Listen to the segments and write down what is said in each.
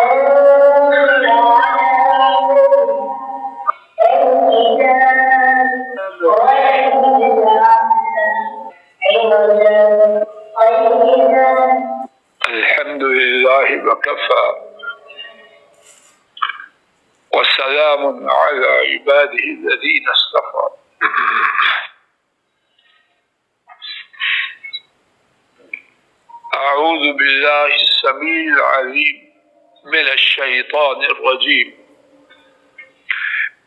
الحمد لله وكفى وسلام على عباده الذين اصطفى. أعوذ بالله السميع العليم من الشيطان الرجيم.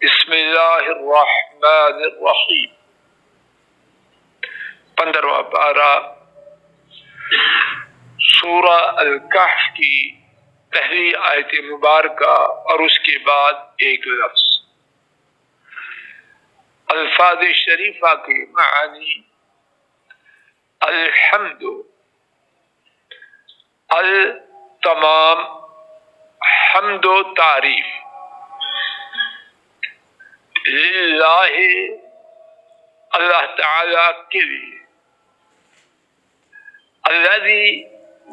بسم الله الرحمن الرحيم. 15واں پارہ سورہ الکہف کی پہلی آیت مبارکہ اور اس کے بعد ایک لفظ. الفاظ شریفہ کے معنی: الحمد، تمام، حمد و تعریف، للہ، اللہ تعالی کے لیے، الذی،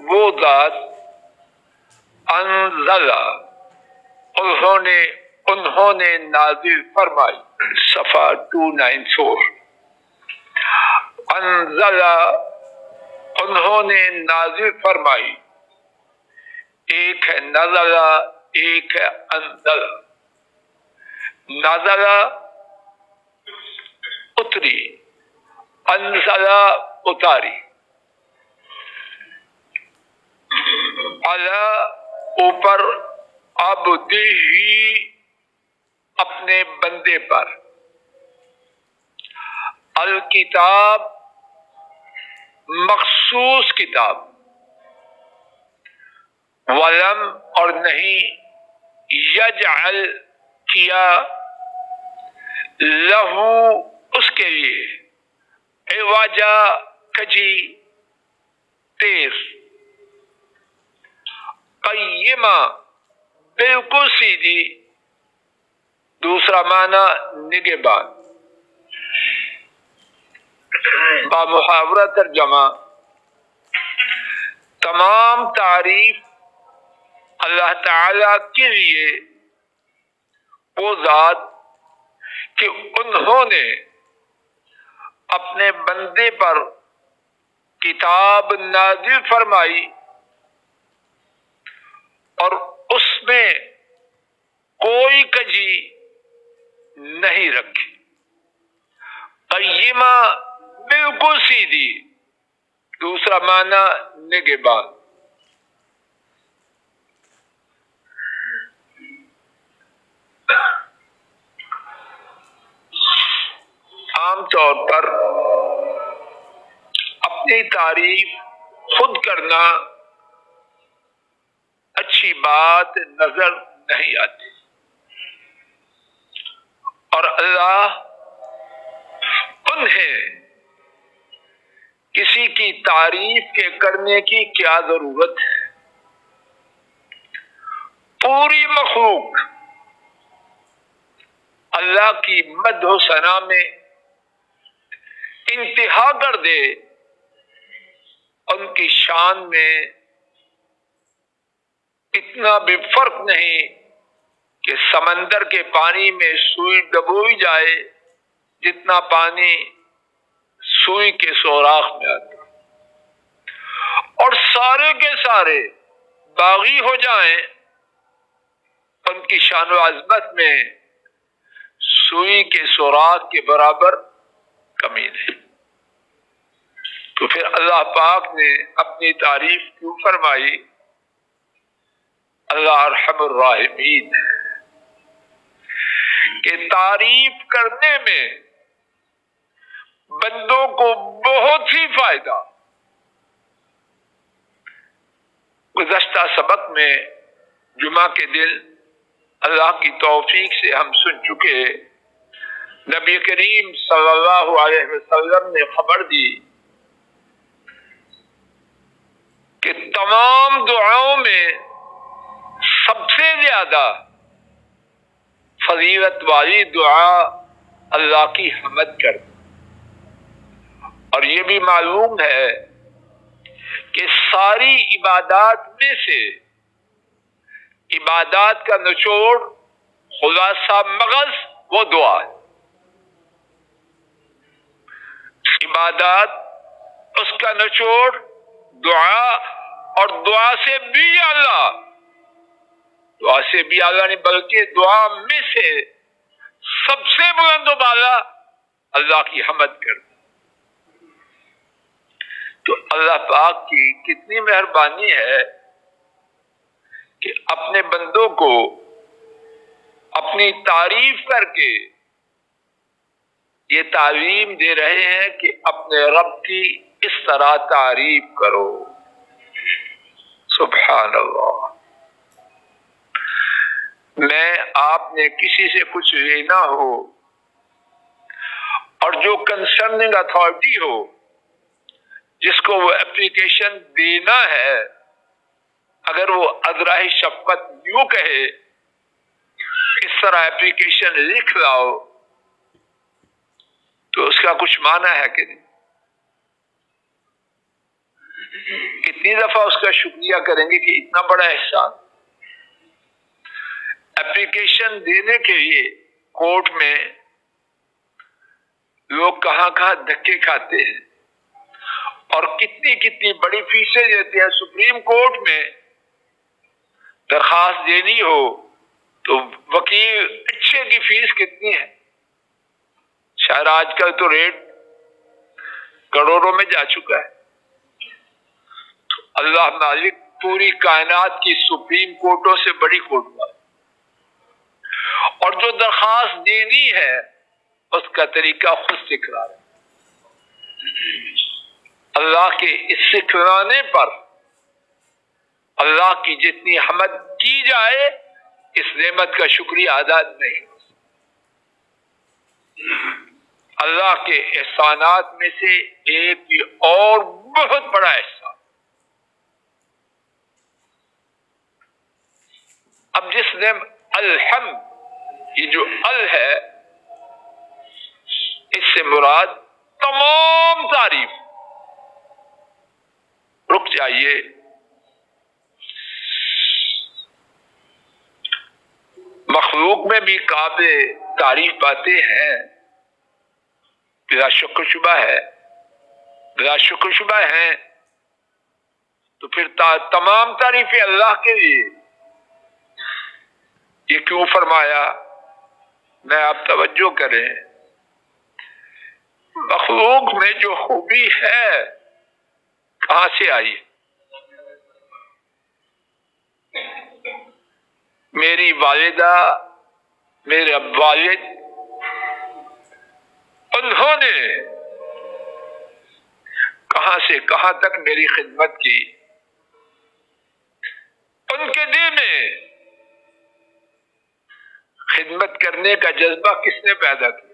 وہ ذات، انزل، انہوں نے نازل فرمائی. صفحہ 294. انزل، انہوں نے نازل فرمائی. ایک ہے نزل، ایک ہے انزل. نزل اتری، انزل اتاری. علی، اوپر، عبدہ، اپنے بندے پر. الکتاب، مخصوص کتاب. ولم، اور نہیں، یجعل، کیا، لہو، اس کے لیے، عوجا، کجی، تیز. قیمہ، بالکل سیدھی. دوسرا معنی نگہبان. بامحاورہ ترجمہ: تمام تعریف اللہ تعالی کے لیے، وہ ذات کہ انہوں نے اپنے بندے پر کتاب نازل فرمائی اور اس میں کوئی کجی نہیں رکھی. قیمہ، بالکل سیدھی. دوسرا معنی نگہبان. عام طور پر اپنی تعریف خود کرنا اچھی بات نظر نہیں آتی، اور اللہ انہیں کسی کی تعریف کے کرنے کی کیا ضرورت ہے؟ پوری مخلوق اللہ کی مدح و ثنا میں انتہا کر دے. ان کی شان میں اتنا بھی فرق نہیں کہ سمندر کے پانی میں سوئی ڈبوئی جائے جتنا پانی سوئی کے سوراخ میں آتا، اور سارے کے سارے باغی ہو جائیں، ان کی شان و عظمت میں سوئی کے سوراخ کے برابر کمی نہیں. تو پھر اللہ پاک نے اپنی تعریف کیوں فرمائی؟ اللہ ارحم الراحمین ہے کہ تعریف کرنے میں بندوں کو بہت ہی فائدہ. گزشتہ سبق میں جمعہ کے دن اللہ کی توفیق سے ہم سن چکے، نبی کریم صلی اللہ علیہ وسلم نے خبر دی کہ تمام دعاؤں میں سب سے زیادہ فضیلت والی دعا اللہ کی حمد کرنا. اور یہ بھی معلوم ہے کہ ساری عبادات میں سے عبادات کا نچوڑ، خلاصہ مغز وہ دعا ہے۔ عبادات اس کا نچوڑ دعا، اور دعا سے بھی اعلیٰ، دعا سے بھی اعلیٰ نہیں بلکہ دعا میں سے سب سے بلند و بالا اللہ کی حمد کرنا۔ تو اللہ پاک کی کتنی مہربانی ہے کہ اپنے بندوں کو اپنی تعریف کر کے یہ تعلیم دے رہے ہیں کہ اپنے رب کی اس طرح تعریف کرو۔ سبحان اللہ۔ میں آپ نے کسی سے کچھ لینا ہو اور جو کنسرننگ اتھارٹی ہو جس کو وہ اپلیکیشن دینا ہے، اگر وہ ادراہ شفقت یوں کہے اس طرح اپلیکیشن لکھ لاؤ تو اس کا کچھ معنی ہے کہ نہیں؟ کتنی دفعہ اس کا شکریہ کریں گے کہ اتنا بڑا احسان۔ اپلیکیشن دینے کے لیے کورٹ میں لوگ کہاں کہاں دھکے کھاتے ہیں اور کتنی کتنی بڑی فیسیں دیتے ہیں۔ سپریم کورٹ میں درخواست دینی ہو تو وکیل اچھے کی فیس کتنی ہے؟ شاید آج کل تو ریٹ کروڑوں میں جا چکا ہے۔ تو اللہ مالک پوری کائنات کی سپریم کورٹوں سے بڑی کورٹ ہے، اور جو درخواست دینی ہے اس کا طریقہ خود سکھلا رہا ہے۔ اللہ کے اس سکھلانے پر اللہ کی جتنی حمد کی جائے اس نعمت کا شکریہ ادا نہیں ہو سکتا۔ اللہ کے احسانات میں سے ایک اور بہت بڑا احسان، اب جس نے الحمد، یہ جو ال ہے اس سے مراد تمام تعریف۔ رک جائیے، مخلوق میں بھی قابل تعریف باتیں ہیں، بلا شک و شبہ ہے، بلا شک و شبہ ہیں، تو پھر تمام تعریفیں اللہ کے لیے یہ کیوں فرمایا؟ میں آپ توجہ کریں، مخلوق میں جو خوبی ہے کہاں سے آئی؟ میری والدہ، میرے والد، انہوں نے کہاں سے کہاں تک میری خدمت کی۔ ان کے دل میں خدمت کرنے کا جذبہ کس نے پیدا کیا؟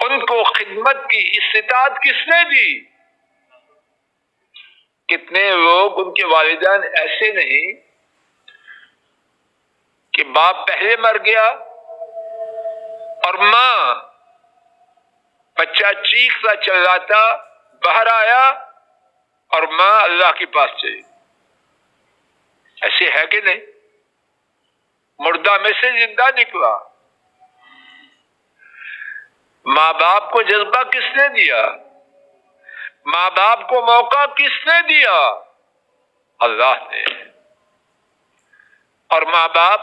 ان کو خدمت کی استطاعت کس نے دی؟ کتنے لوگ ان کے والدین ایسے نہیں کہ باپ پہلے مر گیا اور ماں، بچہ چیختا چلاتا باہر آیا اور ماں اللہ کے پاس چلی۔ ایسے ہے کہ نہیں؟ مردہ میں سے زندہ نکلا۔ ماں باپ کو جذبہ کس نے دیا؟ ماں باپ کو موقع کس نے دیا؟ اللہ نے۔ اور ماں باپ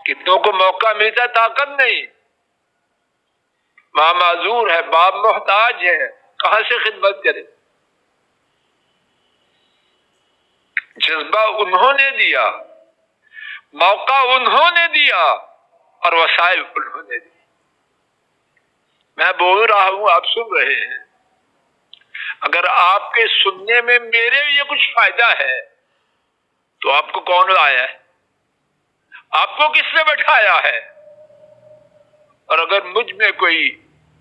کتنوں کو موقع ملتا، طاقت نہیں، ماں معذور ہے، باپ محتاج ہے، کہاں سے خدمت کرے؟ جذبہ انہوں نے دیا، موقع انہوں نے دیا، اور وسائل انہوں نے دی۔ میں بول رہا ہوں، آپ سن رہے ہیں۔ اگر آپ کے سننے میں میرے لیے کچھ فائدہ ہے تو آپ کو کون لایا ہے؟ آپ کو کس نے بٹھایا ہے؟ اور اگر مجھ میں کوئی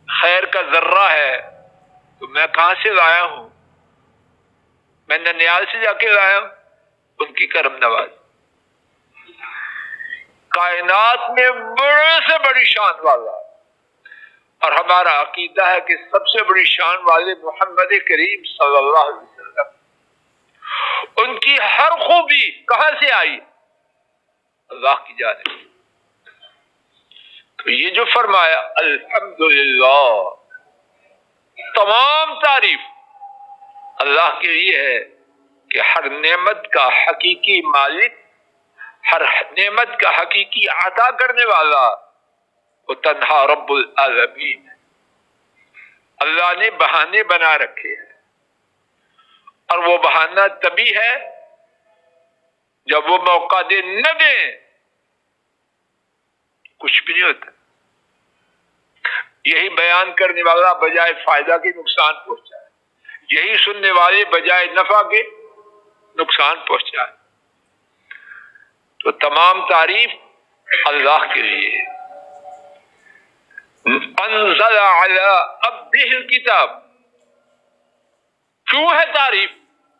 خیر کا ذرہ ہے تو میں کہاں سے لایا ہوں؟ میں ننیال سے جا کے لایا ہوں، ان کی کرم نوازی۔ کائنات میں بڑے سے بڑی شان والا، اور ہمارا عقیدہ ہے کہ سب سے بڑی شان والے محمد کریم صلی اللہ علیہ وسلم، ان کی ہر خوبی کہاں سے آئی؟ اللہ کی جانب۔ تو یہ جو فرمایا الحمدللہ، تمام تعریف اللہ کے لیے ہے کہ ہر نعمت کا حقیقی مالک، ہر نعمت کا حقیقی عطا کرنے والا وہ تنہا رب العالمین ہے۔ اللہ نے بہانے بنا رکھے ہیں، اور وہ بہانہ تبھی ہے جب وہ موقع دے، نہ دیں کچھ بھی نہیں ہوتا۔ یہی بیان کرنے والا بجائے فائدہ کے نقصان پہنچائے، یہی سننے والے بجائے نفع کے نقصان پہنچائے۔ تو تمام تعریف اللہ کے لیے ہے۔ انزل علی عبدہ الکتاب، کیوں ہے تعریف؟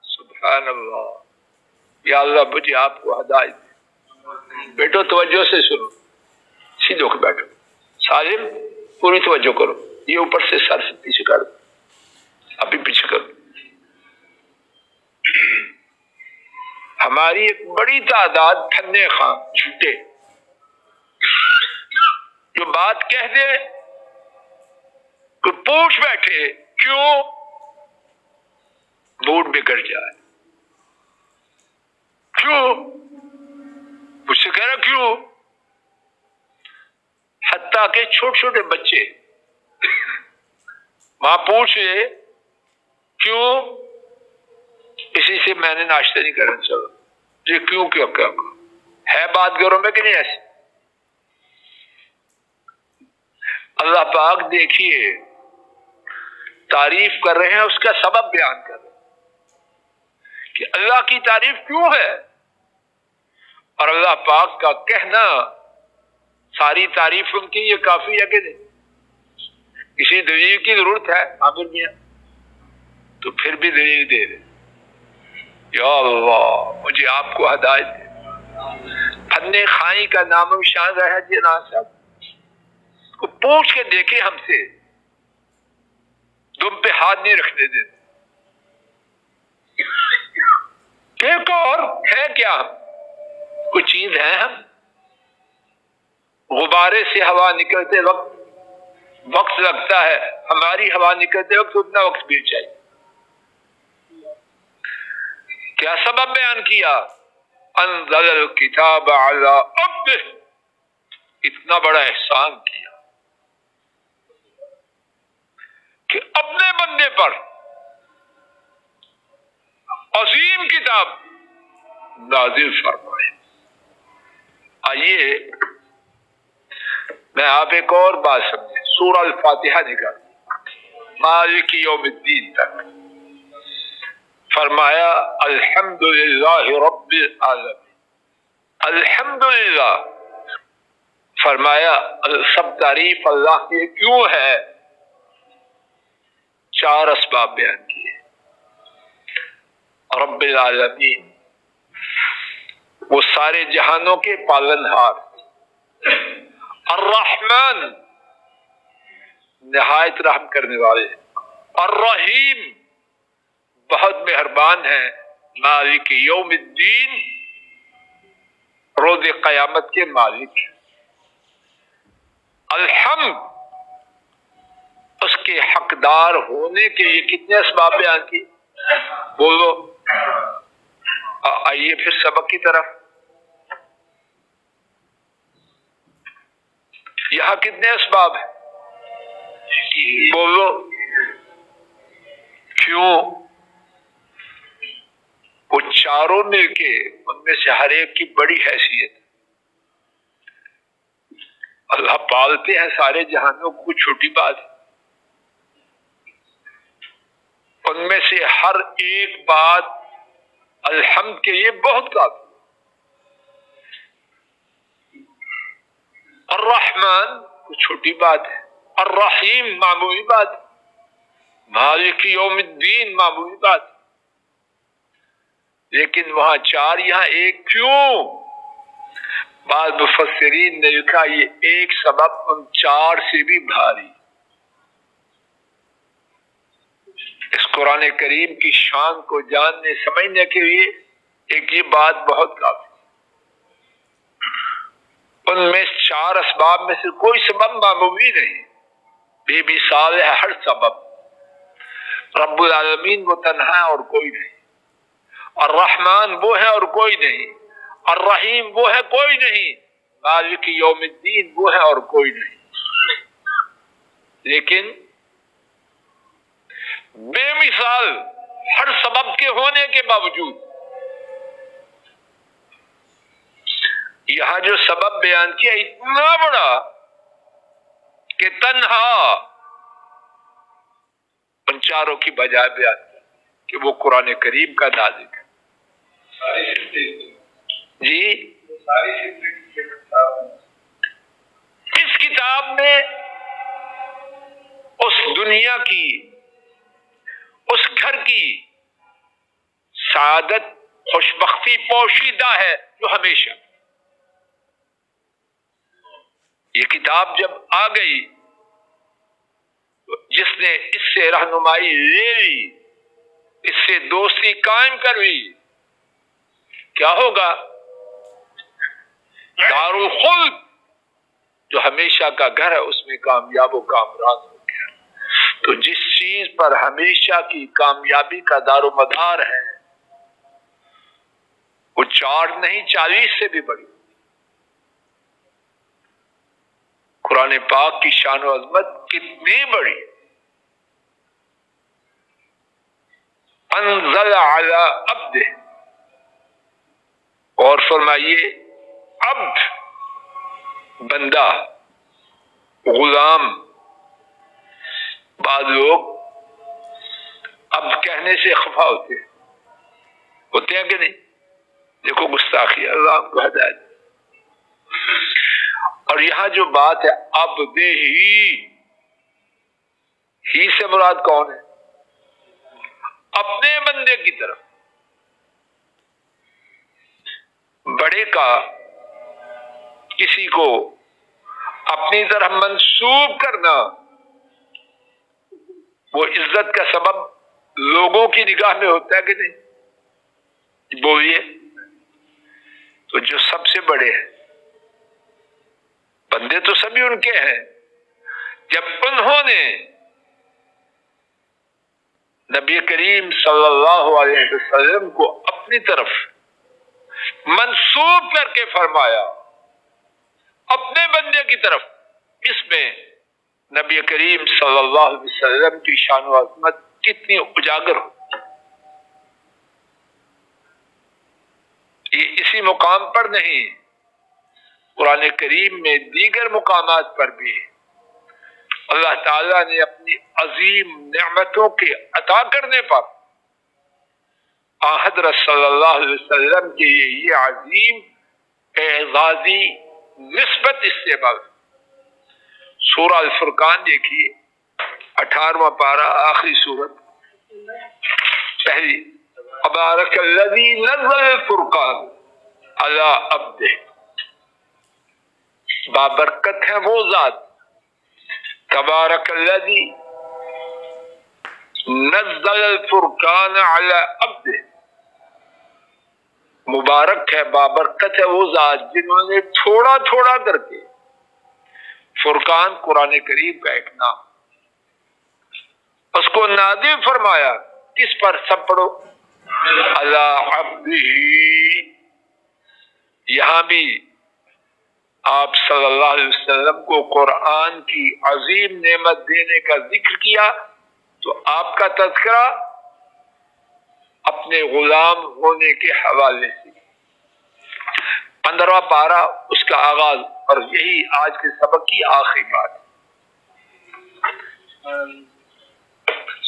سبحان اللہ، یا اللہ مجھے آپ کو ہدایت دے۔ بیٹو توجہ سے سنو، سیدھے ہو کے بیٹھو، سالم پوری توجہ کرو، یہ اوپر سے سر سے پیچھے کر دو، ابھی پیچھے کرو۔ ہماری ایک بڑی تعداد پھنے خاں جھوٹے جو بات کہہ دے تو پوچھ بیٹھے کیوں، موڈ بگڑ جائے، کیوں مجھ سے کہہ رہا کیوں، حتیٰ کہ چھوٹے چھوٹے بچے ماں پوچھ لے کیوں، اسی سے میں نے ناشتہ نہیں کرنا چاہا، یہ کیوں کیا ہے بات گھروں میں کہ نہیں ایسے؟ اللہ پاک دیکھیے تعریف کر رہے ہیں، اس کا سبب بیان کر رہے ہیں کہ اللہ کی تعریف کیوں ہے، اور اللہ پاک کا کہنا ساری تعریف ان کی یہ کافی ہے کہ نہیں؟ کسی دلیل کی ضرورت ہے عامر میاں؟ تو پھر بھی دلیل دے دے، یا اللہ مجھے آپ کو ہدایت دے۔ پھنے خائی کا نام و شان رہا جنا صاحب کو پوچھ کے دیکھے ہم سے، دم پہ ہاتھ نہیں رکھنے دیتے۔ ایک اور ہے کیا، ہم کوئی چیز ہے؟ ہم غبارے سے ہوا نکلتے وقت لگتا ہے، ہماری ہوا نکلتے وقت اتنا وقت بھی چاہیے۔ کیا سبب بیان کیا؟ انزل الکتاب علی عبدہ، اتنا بڑا احسان کیا کہ اپنے بندے پر عظیم کتاب نازل فرمائے۔ آئیے میں آپ ایک اور بات سمجھیں، سورہ الفاتحہ نکال مالک یوم الدین تک فرمایا الحمدللہ رب العالمین، الحمدللہ فرمایا سب تعریف اللہ کی کیوں ہے؟ چار اسباب بیان کیے۔ رب العالمین وہ سارے جہانوں کے پالنہار، الرحمن نہایت رحم کرنے والے، الرحیم بہت مہربان ہے، مالک یوم الدین روز قیامت کے مالک، الحمد اس کے حقدار ہونے کے لیے کتنے اسباب بیان کی؟ بولو۔ آئیے پھر سبق کی طرف، یہاں کتنے اسباب ہیں؟ بولو۔ کیوں؟ وہ چاروں مل کے ان میں سے ہر ایک کی بڑی حیثیت، اللہ پالتے ہیں سارے جہانوں کو، چھوٹی بات ہے، ان میں سے ہر ایک بات الحمد کے لیے بہت کافی۔ الرحمن کو چھوٹی بات ہے، الرحیم معمولی بات ہے، مالک یوم الدین معمولی بات ہے، لیکن وہاں چار یہاں ایک کیوں؟ بعض مفسرین نے لکھا یہ ایک سبب ان چار سے بھی بھاری۔ اس قرآن کریم کی شان کو جاننے سمجھنے کے لیے ایک یہ بات بہت کافی، ان میں 4 اسباب میں سے کوئی سبب معمولی نہیں، بے مثال ہے ہر سبب۔ رب العالمین وہ تنہا ہے اور کوئی نہیں، الرحمن وہ ہے اور کوئی نہیں، الرحیم وہ ہے کوئی نہیں، مالک یوم الدین وہ ہے اور کوئی نہیں۔ لیکن بے مثال ہر سبب کے ہونے کے باوجود یہاں جو سبب بیان کیا اتنا بڑا کہ تنہا ان چاروں کی بجائے بیان کیا کہ وہ قرآن کریم کا نازل ہے۔ جی اس کتاب میں اس دنیا کی، اس گھر کی سعادت خوشبختی پوشیدہ ہے جو ہمیشہ۔ یہ کتاب جب آ گئی جس نے اس سے رہنمائی لے لی، اس سے دوستی قائم کر لی، کیا ہوگا؟ دار الخلد جو ہمیشہ کا گھر ہے اس میں کامیاب و کامران ہو گیا۔ تو جس چیز پر ہمیشہ کی کامیابی کا دار و مدار ہے وہ 4 نہیں 40 سے بھی بڑی۔ قرآن پاک کی شان و عظمت کتنی بڑی۔ انزل علی عبدہ، اور فرمائیے عبد بندہ، غلام۔ بعض لوگ عبد کہنے سے خفا ہوتے ہیں کہ نہیں؟ دیکھو گستاخی، اللہ آپ کو ہدایت۔ اور یہاں جو بات ہے عبد ہی سے مراد کون ہے؟ اپنے بندے کی طرف۔ بڑے کا کسی کو اپنی طرف منسوب کرنا وہ عزت کا سبب لوگوں کی نگاہ میں ہوتا ہے کہ نہیں؟ بولیے۔ تو جو سب سے بڑے ہیں، بندے تو سبھی ان کے ہیں، جب انہوں نے نبی کریم صلی اللہ علیہ وسلم کو اپنی طرف منسوب کر کے فرمایا اپنے بندے کی طرف، اس میں نبی کریم صلی اللہ علیہ وسلم کی شان و عظمت کتنی اجاگر ہو۔ یہ اسی مقام پر نہیں، قرآن کریم میں دیگر مقامات پر بھی اللہ تعالیٰ نے اپنی عظیم نعمتوں کے عطا کرنے پر حضرت صلی اللہ علیہ وسلم کے یہ عظیم اعزازی نسبت استعمال۔ سورہ الفرقان دیکھیے، 18واں پارہ، آخری سورت، پہلی، تبارک الذی نزل الفرقان علی عبدہ، بابرکت ہے وہ ذات، تبارک الذی نزل الفرقان علی عبدہ، مبارک ہے، بابرکت ہے وہ ذات جنہوں نے تھوڑا تھوڑا کر کے، فرقان قرآن کریم کا ایک نام، اس کو نازل فرمایا، کس پر؟ سب پڑھو، علی عبدہ۔ یہاں بھی آپ صلی اللہ علیہ وسلم کو قرآن کی عظیم نعمت دینے کا ذکر کیا تو آپ کا تذکرہ اپنے غلام ہونے کے حوالے سے، 15واں پارہ اس کا آغاز، اور یہی آج کے سبق کی آخری بات۔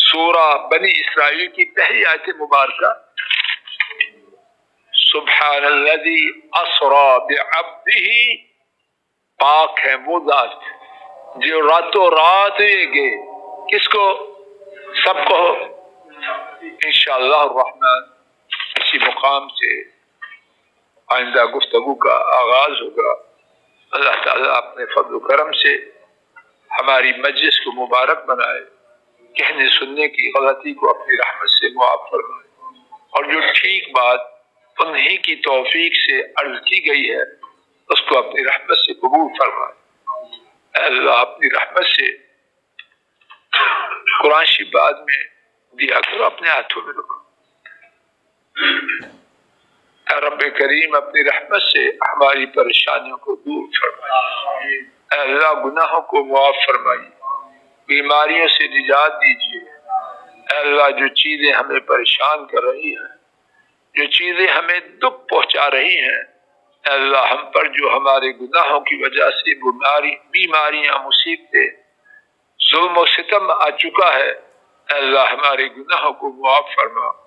سورہ بنی اسرائیل کی پہلی آیت مبارکہ، سبحان الذی اسری بعبدہ، پاک ہے وہ ذات جو راتوں رات لے گئے، کس کو؟ سب کو۔ انشاءاللہ الرحمن اسی مقام سے آئندہ گفتگو کا آغاز ہوگا۔ اللہ تعالیٰ اپنے فضل و کرم سے ہماری مجلس کو مبارک بنائے، کہنے سننے کی غلطی کو اپنی رحمت سے معاف فرمائے، اور جو ٹھیک بات انہی کی توفیق سے عرض کی گئی ہے، اس کو اپنی رحمت سے قبول فرمائے۔ اے اللہ اپنی رحمت سے قرآن شریف بعد میں دیا کرو، اپنے ہاتھوں میں رکھو۔ اے رب کریم اپنی رحمت سے ہماری پریشانیوں کو دور فرمائے۔ اے اللہ گناہوں کو معاف فرمائیے، بیماریوں سے نجات دیجیے۔ اے اللہ جو چیزیں ہمیں پریشان کر رہی ہیں، جو چیزیں ہمیں دکھ پہنچا رہی ہیں، اے اللہ ہم پر جو ہمارے گناہوں کی وجہ سے بیماریاں، مصیبتیں، ظلم و ستم آ چکا ہے، اے اللہ ہمارے گناہوں کو معاف فرما۔